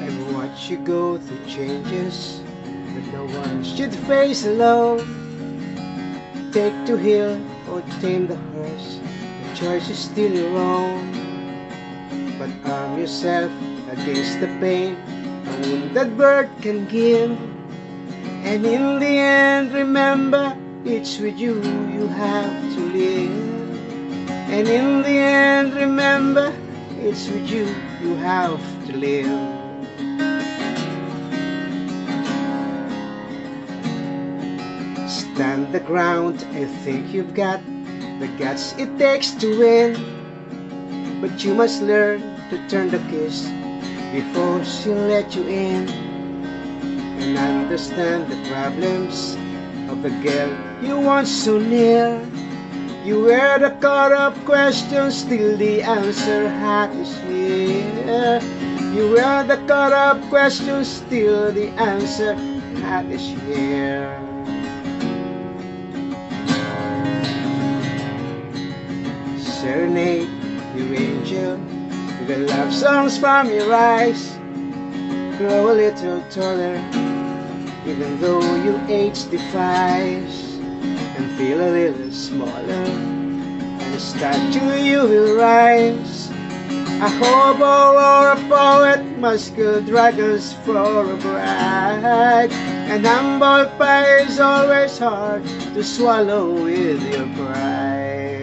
I've watched you go through changes that no one should face alone. Take to heal or tame the horse, the choice is still your own. But arm yourself against the pain a wounded bird can give. And in the end, remember, it's with you you have to live. And in the end, remember, it's with you you have to live. Stand the ground, I think you've got the guts it takes to win. But you must learn to turn the kiss before she'll let you in. And understand the problems of the girl you want so near. You wear the caught up questions, still the answer hat is here. You wear the caught up questions, still the answer hat is here. Serenade you angel with the love songs from your eyes. Grow a little taller, even though your age defies, and feel a little smaller, and a statue you will rise. A hobo or a poet must go dragons for a bride, and humble pie is always hard to swallow with your pride.